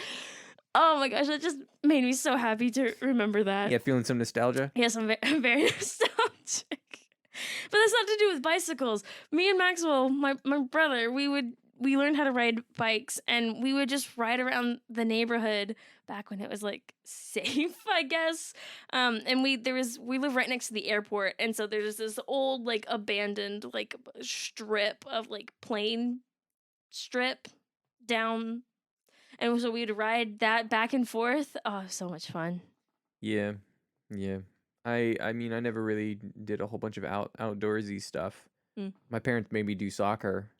Oh my gosh, that just made me so happy to remember that. Yeah, feeling some nostalgia? Yes, I'm very nostalgic. But that's not to do with bicycles. Me and Maxwell, my brother, we learned how to ride bikes, and we would just ride around the neighborhood back when it was like safe, I guess. And we live right next to the airport, and so there's this old like abandoned like strip of like plane strip down. And so we'd ride that back and forth. Oh, so much fun. Yeah. I mean, I never really did a whole bunch of outdoorsy stuff. My parents made me do soccer.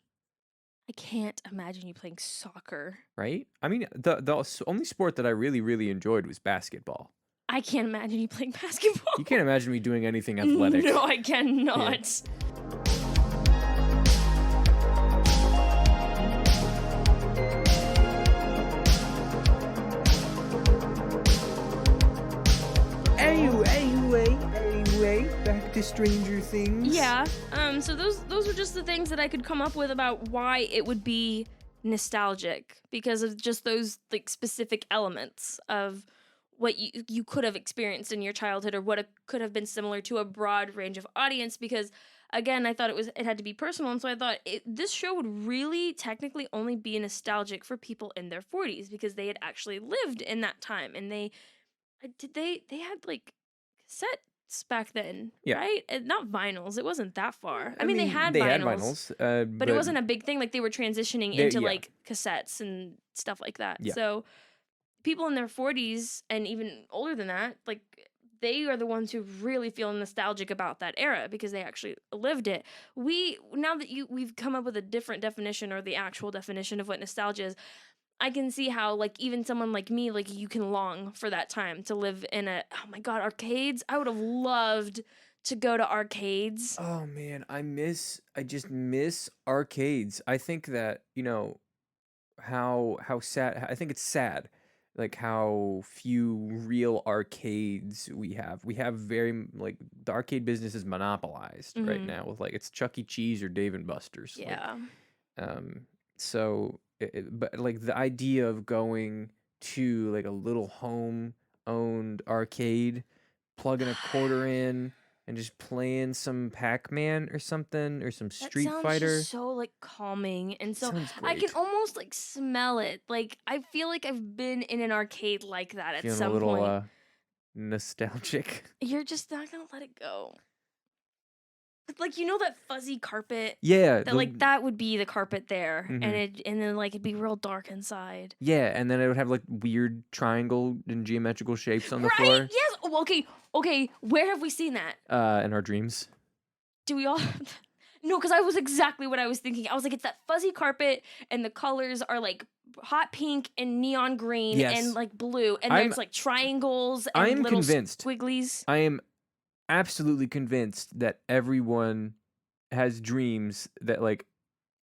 I can't imagine you playing soccer. Right? I mean, the only sport that I really, really enjoyed was basketball. I can't imagine you playing basketball. You can't imagine me doing anything athletic. No, I cannot. Yeah. Anyway, back to Stranger Things. Yeah. So those were just the things that I could come up with about why it would be nostalgic, because of just those like specific elements of what you could have experienced in your childhood, or what it could have been similar to a broad range of audience. Because again, I thought it had to be personal, and so I thought this show would really technically only be nostalgic for people in their 40s, because they had actually lived in that time, and they had like cassettes back then, right? And not vinyls. It wasn't that far. I mean, they had vinyls, but it wasn't a big thing. Like they were transitioning into like cassettes and stuff like that. Yeah. So people in their 40s and even older than that, like they are the ones who really feel nostalgic about that era because they actually lived it. Now that we've come up with a different definition, or the actual definition of what nostalgia is, I can see how, like, even someone like me, like, you can long for that time to live in oh my God, arcades. I would have loved to go to arcades. Oh man, I just miss arcades. I think that, you know, how sad, I think it's sad, like how few real arcades we have. We have very, like, the arcade business is monopolized right now with, like, it's Chuck E. Cheese or Dave & Buster's. Yeah. Like, So, but like the idea of going to like a little home-owned arcade, plugging a quarter in, and just playing some Pac-Man or something, or some That Street sounds just Fighter. so like calming, and so Sounds I can great. almost like smell it. Like I feel like I've been in an arcade like that at Feeling a some little point. nostalgic. You're just not gonna let it go. It's like that fuzzy carpet Yeah, that like that would be the carpet there, and mhm. then like it'd be real dark inside. Yeah, and then it would have like weird triangle and geometrical shapes on the Right? floor. Yes. Oh, okay. Okay. Where have we seen that? In our dreams. Do we all? No, because I was exactly what I was thinking. I was like, it's that fuzzy carpet, and the colors are like hot pink and neon green and Yes. like blue, and I'm there's like triangles I and am little convinced. squigglies. I am absolutely convinced that everyone has dreams that like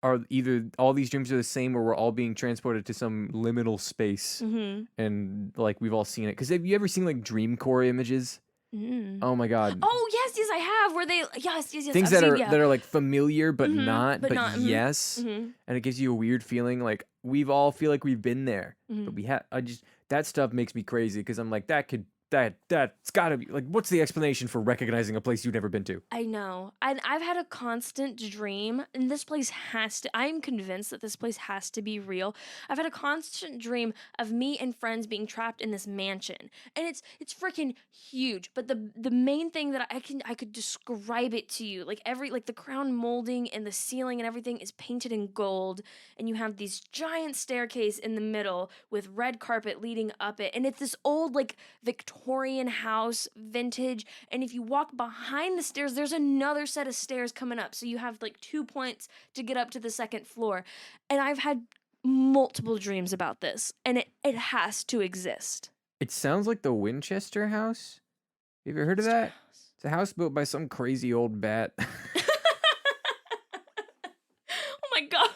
are either all these dreams are the same or we're all being transported to some liminal space Mm-hmm. and like we've all seen it. Because have you ever seen like Dreamcore images? Mm. Oh my god. Oh yes, yes, I have. Where they? Yes. Things I've seen. Yeah. that are like familiar but Mm-hmm. not, But but not. Mm-hmm. yes. Mm-hmm. And it gives you a weird feeling like we've all feel like we've been there. Mm-hmm. But we have I just that stuff makes me crazy because I'm like that's gotta be like what's the explanation for recognizing a place you've never been to? I know. And I've had a constant dream, and this place has to, I'm convinced that this place has to be real. I've had a constant dream of me and friends being trapped in this mansion. And it's freaking huge. But the main thing that I could describe it to you, like the crown molding and the ceiling and everything is painted in gold, and you have these giant staircase in the middle with red carpet leading up it. And it's this old like Victorian house, vintage, and if you walk behind the stairs, there's another set of stairs coming up. So you have like 2 points to get up to the second floor. And I've had multiple dreams about this, and it has to exist. It sounds like the Winchester House. Have you ever heard of that? It's a house built by some crazy old bat. Oh my god.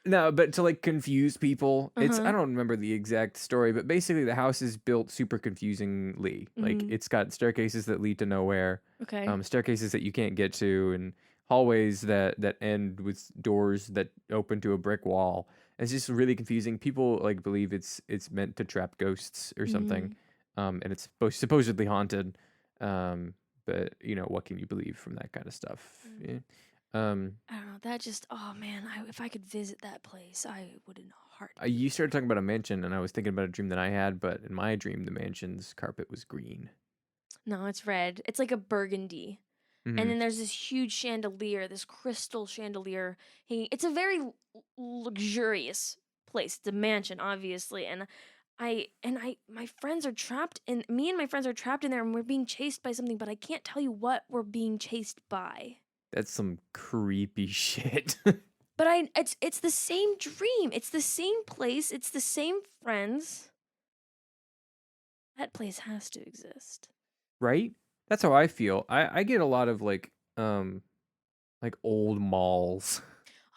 No, but to like confuse people, it's I Uh-huh. don't remember the exact story, but basically the house is built super confusingly. Like Mhm. it's got staircases that lead to nowhere, Okay. staircases that you can't get to, and hallways that end with doors that open to a brick wall. It's just really confusing. People like believe it's meant to trap ghosts or something, Mm. and it's supposedly haunted. But you know what can you believe from that kind of stuff? Mm. Yeah. Um, I don't know. That just, oh man, if I could visit that place, I would in a You heartbeat. started talking about a mansion, and I was thinking about a dream that I had, but in my dream, the mansion's carpet was green. No, it's red. It's like a burgundy. And Hmm. then there's this huge chandelier, this crystal chandelier hanging. It's a very luxurious place. It's a mansion, obviously, and my friends are trapped in. Me and my friends are trapped in there, and we're being chased by something, but I can't tell you what we're being chased by. That's some creepy shit. But it's the same dream. It's the same place. It's the same friends. That place has to exist. Right? That's how I feel. I get a lot of like old malls.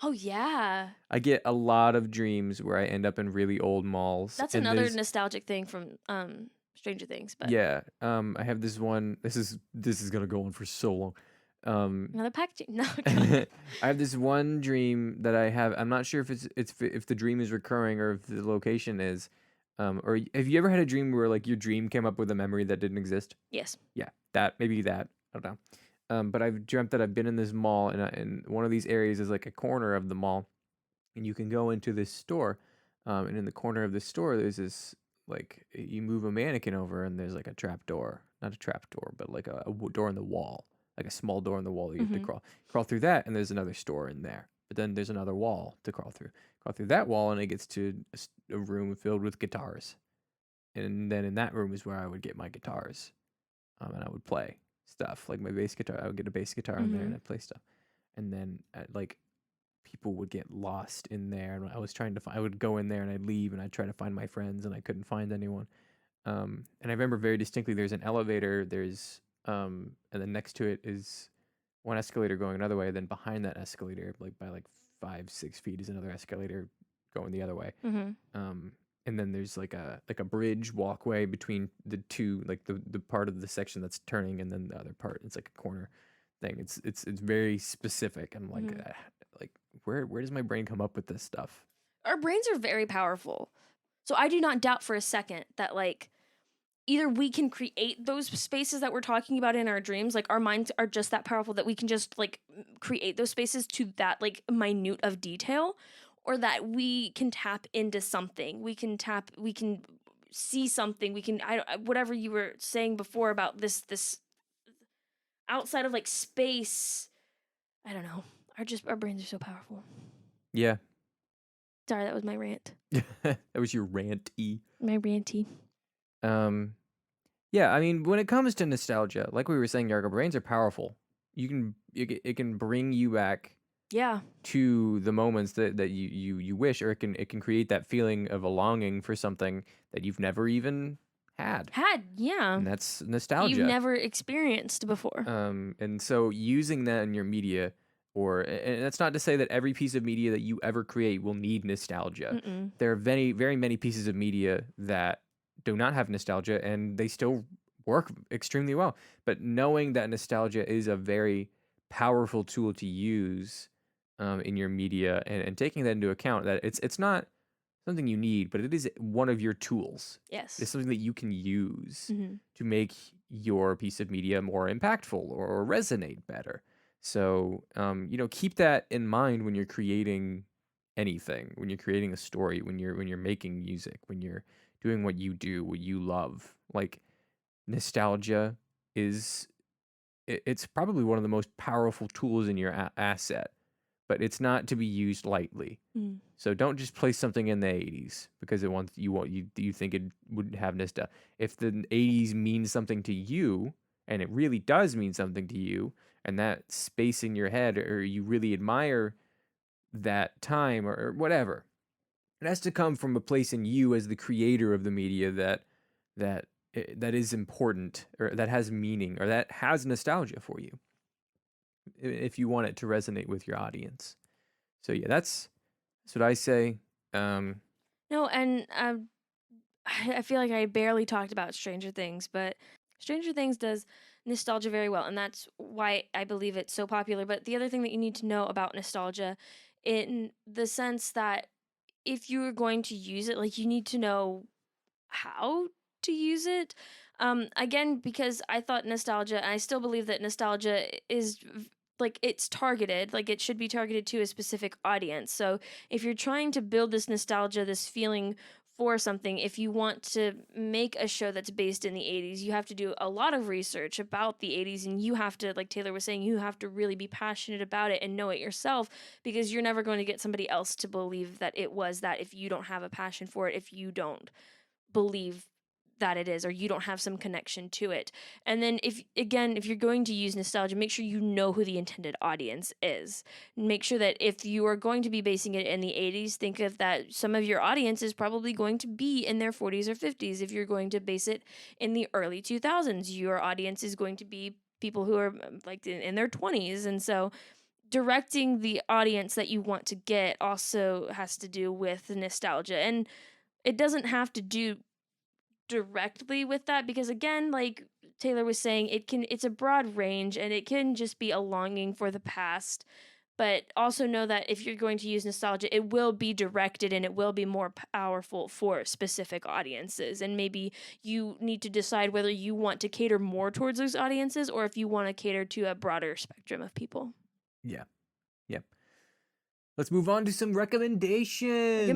Oh yeah, I get a lot of dreams where I end up in really old malls, that's and another there's nostalgic thing from Stranger Things. But yeah. I have this one. This is gonna go on for so long. Um, another packaging. No, go I ahead. have this one dream that I have. I'm not sure if if the dream is recurring or if the location is. Or have you ever had a dream where like your dream came up with a memory that didn't exist? Yes. Yeah, that maybe that. I don't know. But I've dreamt that I've been in this mall, and one of these areas is like a corner of the mall, and you can go into this store, and in the corner of the store there's this like you move a mannequin over, and there's like a trap door, not a trap door, but like door in the wall, like a small door in the wall that you have to Mm-hmm. crawl through that, and there's another store in there. But then there's another wall to crawl through that wall, and it gets to a room filled with guitars, and then in that room is where I would get my guitars, and I would play stuff like my bass guitar. I would get a bass guitar in there, Mm-hmm. and I'd play stuff, and then like people would get lost in there, and I was trying to find, I would go in there and I'd leave and I'd try to find my friends and I couldn't find anyone. And I remember very distinctly there's an elevator, and then next to it is one escalator going another way. Then behind that escalator, like by like 5, 6 feet, is another escalator going the other way. Mm-hmm. And then there's like a bridge walkway between the two, like the part of the section that's turning, and then the other part. It's like a corner thing. It's very specific. I'm like, Mm-hmm. like where does my brain come up with this stuff? Our brains are very powerful. So I do not doubt for a second that, like, either we can create those spaces that we're talking about in our dreams, like our minds are just that powerful that we can just like create those spaces to that like minute of detail, or that we can tap into something. We can see something. We can whatever you were saying before about this outside of like space. I don't know. Our brains are so powerful. Yeah. Sorry, that was my rant. That was your rant-y. My ranty. Yeah, I mean, when it comes to nostalgia, like we were saying, our brains are powerful. It can bring you back Yeah. to the moments that you wish, or it can create that feeling of a longing for something that you've never even had. Yeah. And that's nostalgia. You've never experienced before. And so using that in your media, and that's not to say that every piece of media that you ever create will need nostalgia. Mm-mm. There are very, very many pieces of media that do not have nostalgia, and they still work extremely well. But knowing that nostalgia is a very powerful tool to use in your media, and taking that into account, that it's not something you need, but it is one of your tools. Yes. It's something that you can use Mm-hmm. to make your piece of media more impactful or resonate better. So, keep that in mind when you're creating anything, when you're creating a story, when you're making music, when you're doing what you do, what you love. Like, nostalgia it's probably one of the most powerful tools in your asset, but it's not to be used lightly. Mm. So don't just play something in the 80s because you think it would have nostalgia. If the 80s means something to you, and it really does mean something to you, and that space in your head, or you really admire that time or whatever, it has to come from a place in you as the creator of the media that is important, or that has meaning, or that has nostalgia for you, if you want it to resonate with your audience. So yeah, that's what I say. No, and I feel like I barely talked about Stranger Things, but Stranger Things does nostalgia very well, and that's why I believe it's so popular. But the other thing that you need to know about nostalgia, in the sense that if you're going to use it, like, you need to know how to use it. Again, because I thought nostalgia, and I still believe that nostalgia is like, it's targeted, like it should be targeted to a specific audience. So if you're trying to build this nostalgia, this feeling for something, if you want to make a show that's based in the 80s, you have to do a lot of research about the 80s, and you have to, like Tayler was saying, you have to really be passionate about it and know it yourself, because you're never going to get somebody else to believe that it was that if you don't have a passion for it, if you don't believe that it is, or you don't have some connection to it. And then if you're going to use nostalgia, make sure you know who the intended audience is. Make sure that if you are going to be basing it in the 80s, think of that some of your audience is probably going to be in their 40s or 50s. If you're going to base it in the early 2000s, your audience is going to be people who are like in their 20s. And so directing the audience that you want to get also has to do with nostalgia. And it doesn't have to do directly with that, because again, like Tayler was saying, it's a broad range, and it can just be a longing for the past. But also know that if you're going to use nostalgia, it will be directed, and it will be more powerful for specific audiences. And maybe you need to decide whether you want to cater more towards those audiences, or if you want to cater to a broader spectrum of people. Yeah. Yep. Let's move on to some recommendations.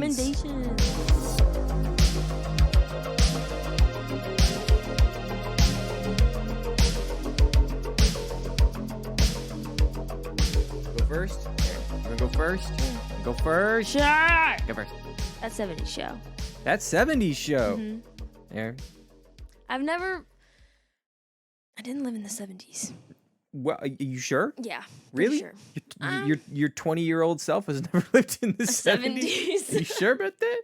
First? I'm gonna go first. Go first. Sure. Go first. That 70s show. That 70s show. Mhm. Aaron? I didn't live in the 70s. Well, are you sure? Yeah. Really? Sure. Your 20-year-old self has never lived in the 70s? Are you sure about that?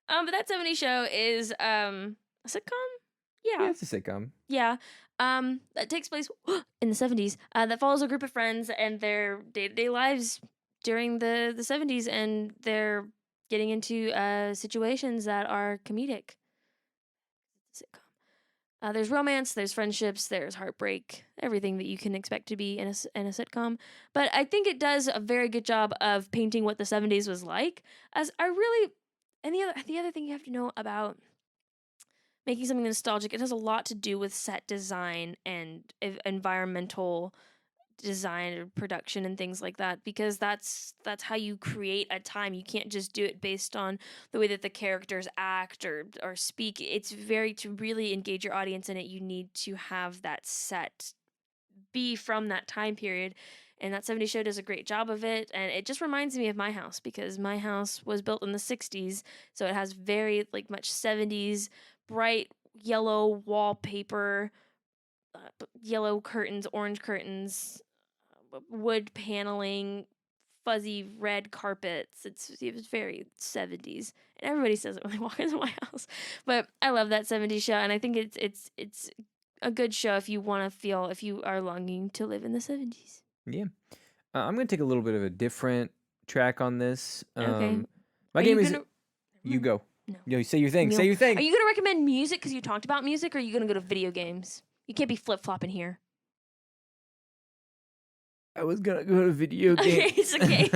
But that 70s show is a sitcom? Yeah. Yeah, it's a sitcom. Yeah. That takes place in the 70s. That follows a group of friends and their day-to-day lives during the 70s, and they're getting into situations that are comedic. Sitcom. There's romance, there's friendships, there's heartbreak, everything that you can expect to be in a sitcom. But I think it does a very good job of painting what the 70s was like. And the other thing you have to know about making something nostalgic, it has a lot to do with set design and environmental design or production and things like that, because that's how you create a time. You can't just do it based on the way that the characters act or speak. It's to really engage your audience in it, you need to have that set be from that time period. And that 70s show does a great job of it. And it just reminds me of my house, because my house was built in the 60s. So it has very much 70s, bright yellow wallpaper, yellow curtains, orange curtains, wood paneling, fuzzy red carpets. It was very 70s, and everybody says it when they walk into my house. But I love that 70s show, and I think it's a good show if you are longing to live in the 70s. Yeah. I'm gonna take a little bit of a different track on this. Okay. My game is. You go. No. You say your thing. No. Say your thing. Are you gonna recommend music because you talked about music, or are you gonna go to video games? You can't be flip flopping here. I was gonna go to video game. Okay, it's okay.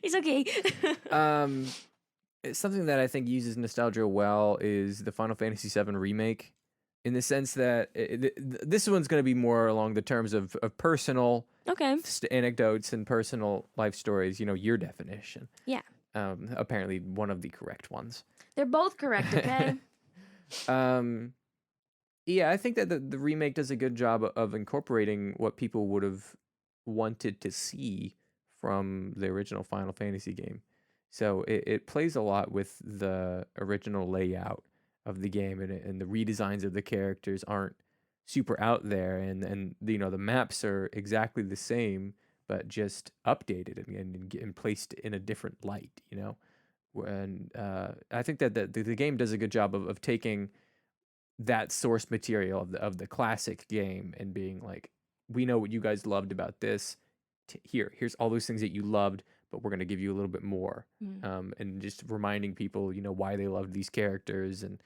It's okay. It's something that I think uses nostalgia well is the Final Fantasy VII remake, in the sense that this one's going to be more along the terms of personal anecdotes and personal life stories. Your definition. Yeah. Apparently one of the correct ones. They're both correct. Okay. Yeah, I think that the remake does a good job of incorporating what people would have wanted to see from the original Final Fantasy game. So it plays a lot with the original layout of the game, and the redesigns of the characters aren't super out there, and the maps are exactly the same but just updated and placed in a different light. And I think that the game does a good job of taking that source material of the classic game and being like, we know what you guys loved about this. Here's all those things that you loved, but we're going to give you a little bit more. And just reminding people, why they loved these characters and,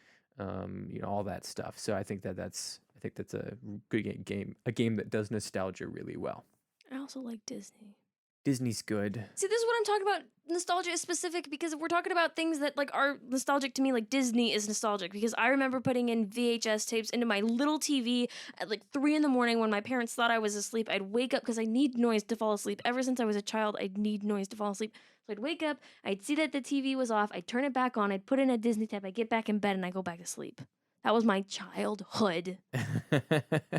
all that stuff. So I think that's a good game, a game that does nostalgia really well. I also like Disney. Disney's good. See, this is what I'm talking about. Nostalgia is specific because if we're talking about things that are nostalgic to me, Disney is nostalgic, because I remember putting in VHS tapes into my little TV at 3 a.m. when my parents thought I was asleep. I'd wake up because I need noise to fall asleep. Ever since I was a child, I'd need noise to fall asleep. So I'd wake up, I'd see that the TV was off, I'd turn it back on, I'd put in a Disney tape, I'd get back in bed, and I'd go back to sleep. That was my childhood.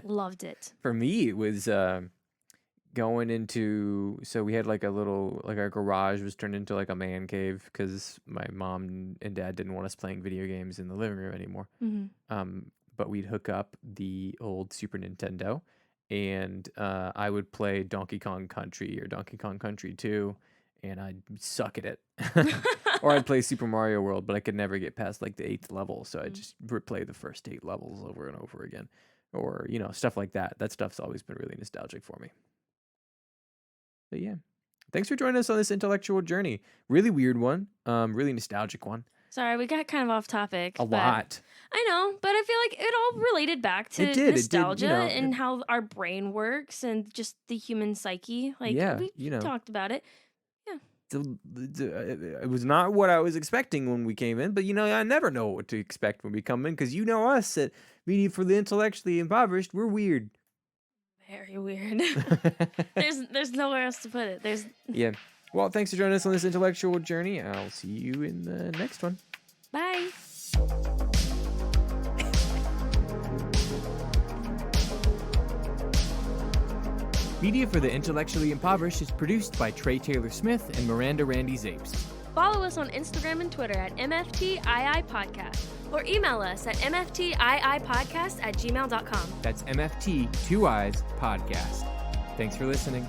Loved it. For me, it was going into, so we had our garage was turned into a man cave because my mom and dad didn't want us playing video games in the living room anymore. Mm-hmm. But we'd hook up the old Super Nintendo, and I would play Donkey Kong Country or Donkey Kong Country 2, and I'd suck at it. Or I'd play Super Mario World, but I could never get past the 8th level, so I'd just replay the first 8 levels over and over again, or stuff like that. That stuff's always been really nostalgic for me. But yeah, thanks for joining us on this intellectual journey. Really weird one, really nostalgic one. Sorry, we got kind of off topic. A lot. I know, but I feel like it all related back to nostalgia and how our brain works and just the human psyche. We talked about it. Yeah. It was not what I was expecting when we came in, but I never know what to expect when we come in, because us at Media for the Intellectually Impoverished, we're weird. Very weird. There's nowhere else to put it. Yeah. Well, thanks for joining us on this intellectual journey. I'll see you in the next one. Bye. Media for the Intellectually Impoverished is produced by Trey Taylor Smith and Miranda Randy Zapes. Follow us on Instagram and Twitter at MFTII Podcast, or email us at mftiipodcast@gmail.com. That's MFT, 2 Eyes, podcast. Thanks for listening.